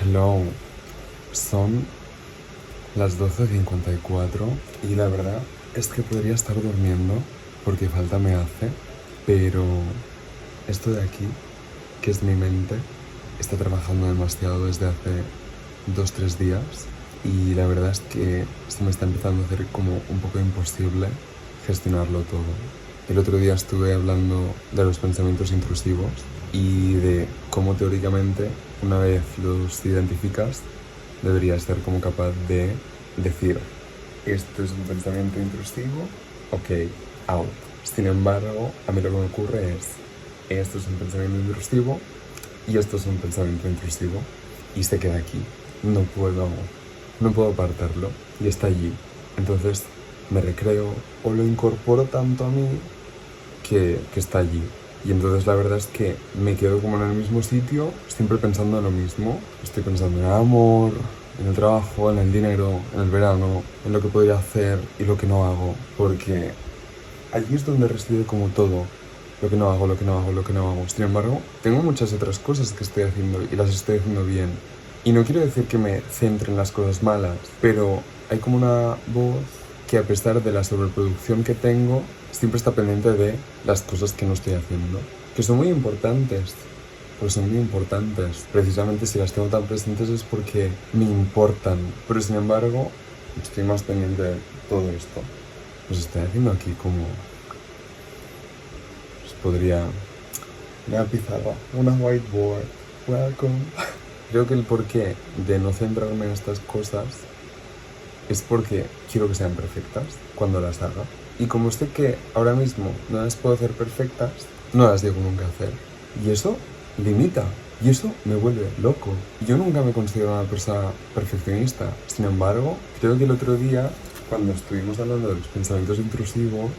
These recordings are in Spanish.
Hello, son las 12:54 y la verdad es que podría estar durmiendo porque falta me hace, pero esto de aquí, que es mi mente, está trabajando demasiado desde hace 2-3 días y la verdad es que se me está empezando a hacer como un poco imposible gestionarlo todo. El otro día estuve hablando de los pensamientos intrusivos y de cómo teóricamente, una vez los identificas, deberías ser como capaz de decir: esto es un pensamiento intrusivo, ok, out. Sin embargo, a mí lo que me ocurre es: esto es un pensamiento intrusivo y esto es un pensamiento intrusivo, y se queda aquí. No puedo apartarlo y está allí. Entonces me recreo o lo incorporo tanto a mí que está allí. Y entonces la verdad es que me quedo como en el mismo sitio, siempre pensando en lo mismo. Estoy pensando en el amor, en el trabajo, en el dinero, en el verano, en lo que podría hacer y lo que no hago. Porque allí es donde reside como todo. Lo que no hago, lo que no hago, lo que no hago. Sin embargo, tengo muchas otras cosas que estoy haciendo y las estoy haciendo bien. Y no quiero decir que me centre en las cosas malas, pero hay como una voz que, a pesar de la sobreproducción que tengo, siempre está pendiente de las cosas que no estoy haciendo, que son muy importantes, pues son muy importantes. Precisamente si las tengo tan presentes es porque me importan, pero sin embargo estoy más pendiente de todo esto. Pues estoy haciendo aquí como... Pues podría... Una pizarra, una whiteboard, welcome. Creo que el porqué de no centrarme en estas cosas es porque quiero que sean perfectas cuando las haga. Y como sé que ahora mismo no las puedo hacer perfectas, no las llego nunca a hacer. Y eso limita. Y eso me vuelve loco. Yo nunca me considero una persona perfeccionista. Sin embargo, creo que el otro día, cuando estuvimos hablando de los pensamientos intrusivos,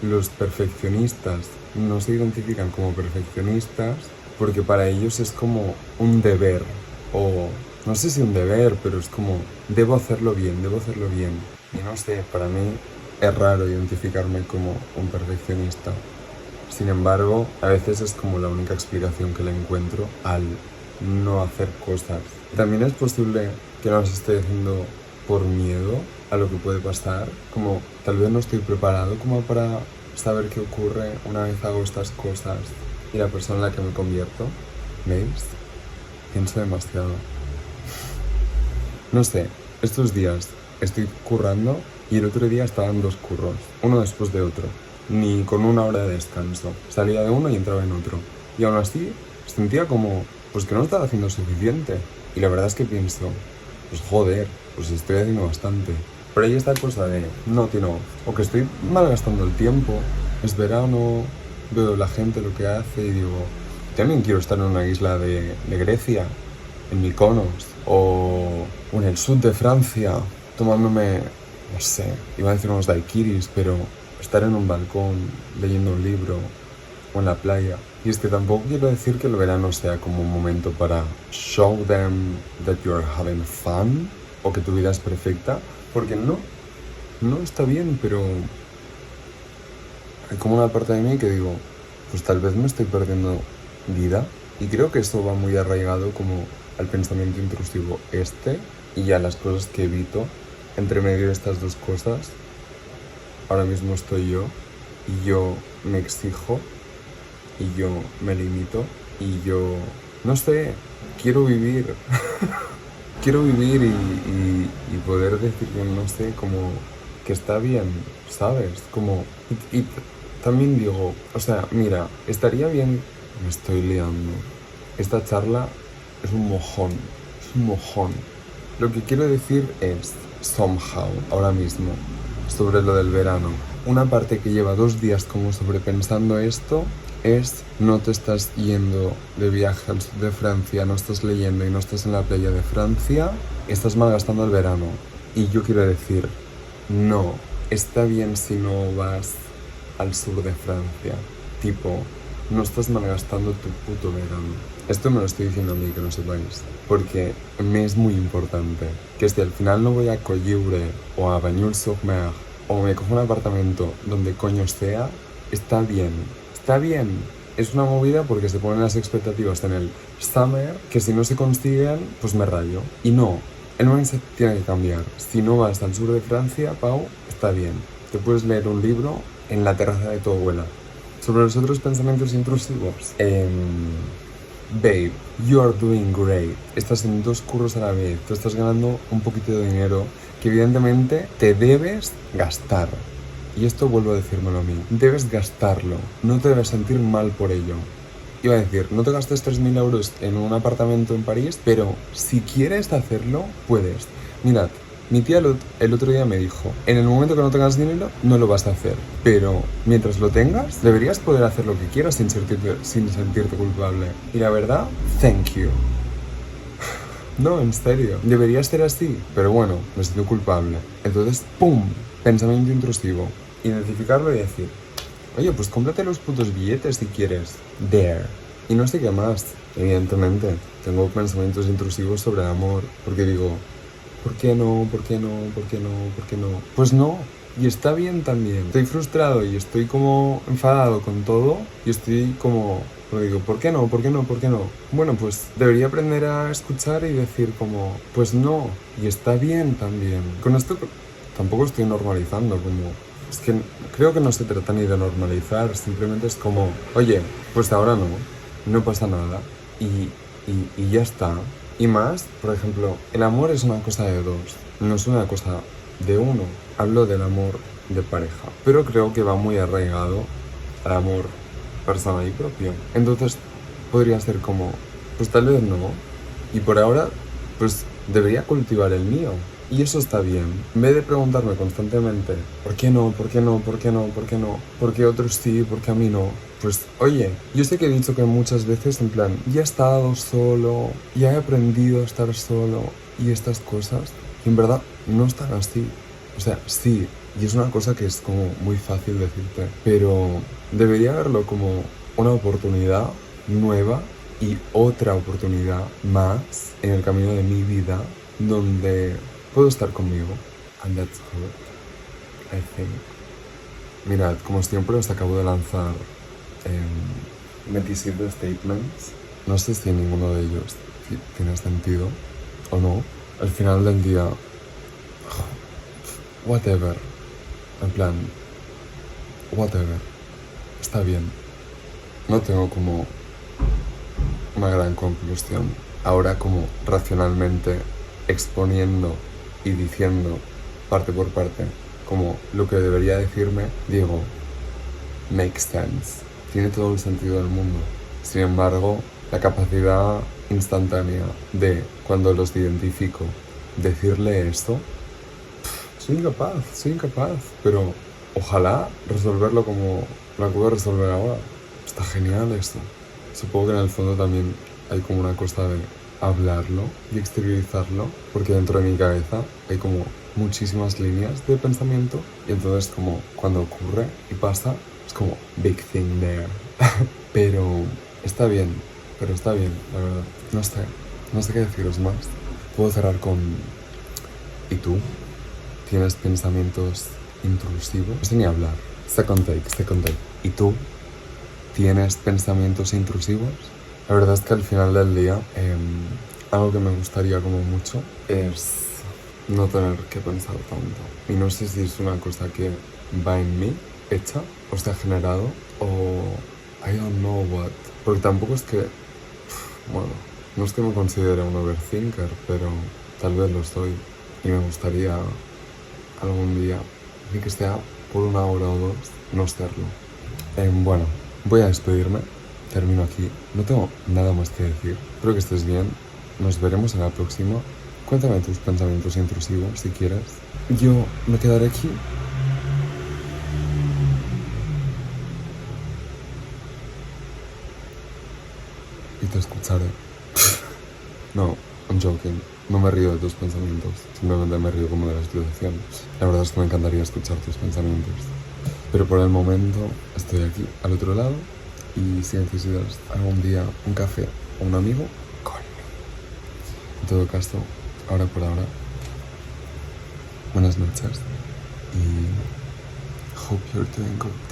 los perfeccionistas no se identifican como perfeccionistas porque para ellos es como un deber, o no sé si un deber, pero es como: debo hacerlo bien, debo hacerlo bien. Y no sé, para mí es raro identificarme como un perfeccionista. Sin embargo, a veces es como la única explicación que le encuentro al no hacer cosas. También es posible que no las esté haciendo por miedo a lo que puede pasar, como tal vez no estoy preparado como para saber qué ocurre una vez hago estas cosas y la persona en la que me convierto. ¿Veis? Pienso demasiado. No sé, estos días estoy currando y el otro día estaba en 2 curros, uno después de otro, ni con una hora de descanso. Salía de uno y entraba en otro. Y aún así sentía como, pues, que no estaba haciendo suficiente. Y la verdad es que pienso, pues joder, pues estoy haciendo bastante. Pero hay esta cosa de no tiene off, o que estoy malgastando el tiempo. Es verano, veo la gente lo que hace y digo: también quiero estar en una isla de Grecia, en Mykonos, o en el sur de Francia, tomándome, no sé, iba a decir unos daiquiris, pero estar en un balcón leyendo un libro o en la playa. Y es que tampoco quiero decir que el verano sea como un momento para show them that you're having fun o que tu vida es perfecta, porque no está bien, pero hay como una parte de mí que digo, pues tal vez me estoy perdiendo vida. Y creo que eso va muy arraigado como al pensamiento intrusivo y a las cosas que evito. Entre medio de estas dos cosas, ahora mismo estoy yo, y yo me exijo, y yo me limito, y yo, no sé, quiero vivir. Quiero vivir y poder decir que, no sé, como que está bien, ¿sabes? Como, y también digo, o sea, mira, estaría bien, me estoy liando. Esta charla es un mojón, es un mojón. Lo que quiero decir es, somehow, ahora mismo, sobre lo del verano. Una parte que lleva 2 días como sobrepensando esto es: no te estás yendo de viaje al sur de Francia, no estás leyendo y no estás en la playa de Francia, estás malgastando el verano. Y yo quiero decir, no, está bien si no vas al sur de Francia. Tipo, no estás malgastando tu puto verano. Esto me lo estoy diciendo a mí, que no sepáis, porque me es muy importante que si al final no voy a Coyeure o a Bagnols-sur-Mer o me cojo un apartamento donde coño sea, está bien. Está bien, es una movida porque se ponen las expectativas en el summer, que si no se consiguen, pues me rayo. Y no, el mindset tiene que cambiar. Si no vas al sur de Francia, Pau, está bien. Te puedes leer un libro en la terraza de tu abuela. Sobre los otros pensamientos intrusivos. Babe, you are doing great. Estás en 2 curros a la vez. Tú estás ganando un poquito de dinero que evidentemente te debes gastar. Y esto vuelvo a decírmelo a mí. Debes gastarlo. No te debes sentir mal por ello. Iba a decir, no te gastes 3.000 euros en un apartamento en París, pero si quieres hacerlo, puedes. Mirad, mi tía el otro día me dijo, en el momento que no tengas dinero, no lo vas a hacer. Pero mientras lo tengas, deberías poder hacer lo que quieras sin sentirte culpable. Y la verdad, thank you. No, en serio. Debería ser así. Pero bueno, me siento culpable. Entonces, ¡pum! Pensamiento intrusivo. Identificarlo y decir, oye, pues cómprate los putos billetes si quieres. There. Y no sé qué más. Evidentemente, tengo pensamientos intrusivos sobre el amor. Porque digo, ¿por qué no? ¿Por qué no? ¿Por qué no? ¿Por qué no? Pues no. Y está bien también. Estoy frustrado y estoy como enfadado con todo. Y estoy como... Porque digo, ¿por qué no? ¿Por qué no? ¿Por qué no? Bueno, pues debería aprender a escuchar y decir como, pues no. Y está bien también. Con esto tampoco estoy normalizando como... Es que creo que no se trata ni de normalizar. Simplemente es como, oye, pues ahora no. No pasa nada. Y ya está. Y más, por ejemplo, el amor es una cosa de 2. No es una cosa de 1. Hablo del amor de pareja. Pero creo que va muy arraigado al amor personal y propio. Entonces podría ser como, pues tal vez no. Y por ahora, pues debería cultivar el mío. Y eso está bien. En vez de preguntarme constantemente, ¿por qué no? ¿Por qué no? ¿Por qué no? ¿Por qué no? ¿Por qué otros sí? ¿Por qué a mí no? Pues, oye, yo sé que he dicho que muchas veces, en plan, ya he estado solo, ya he aprendido a estar solo y estas cosas. Y en verdad, no están así. O sea, sí, y es una cosa que es como muy fácil decirte, pero debería verlo como una oportunidad nueva y otra oportunidad más en el camino de mi vida donde puedo estar conmigo. And that's good, I think. Mirad, como siempre os acabo de lanzar 27 statements. No sé si ninguno de ellos tiene sentido o no. Al final del día, whatever. En plan, whatever. Está bien. No tengo como una gran conclusión. Ahora como racionalmente exponiendo y diciendo parte por parte como lo que debería decirme, digo, makes sense. Tiene todo el sentido del mundo. Sin embargo, la capacidad instantánea de, cuando los identifico, decirle esto, soy incapaz, pero ojalá resolverlo como lo acabo de resolver ahora. Está genial esto. Supongo que en el fondo también hay como una cosa de hablarlo y exteriorizarlo, porque dentro de mi cabeza hay como muchísimas líneas de pensamiento y entonces como cuando ocurre y pasa, es como big thing there. Pero está bien, la verdad. No sé qué deciros más. Puedo cerrar con... ¿Y tú? ¿Tienes pensamientos intrusivos? No sé ni hablar. Second take. ¿Y tú? ¿Tienes pensamientos intrusivos? La verdad es que al final del día, algo que me gustaría como mucho es no tener que pensar tanto. Y no sé si es una cosa que va en mí, hecha, o se ha generado, o I don't know what. Porque tampoco es que, bueno, no es que me considere un overthinker, pero tal vez lo soy. Y me gustaría algún día, ni que sea por 1 hora o 2, no serlo. Bueno, voy a despedirme. Termino aquí. No tengo nada más que decir. Espero que estés bien. Nos veremos en la próxima. Cuéntame tus pensamientos intrusivos si quieres. Yo me quedaré aquí. Y te escucharé. No, I'm joking. No me río de tus pensamientos. Simplemente me río como de la situación. La verdad es que me encantaría escuchar tus pensamientos. Pero por el momento estoy aquí, al otro lado. Y si necesitas algún día un café o un amigo, call me. En todo caso, ahora por ahora, buenas noches y hope you're doing good.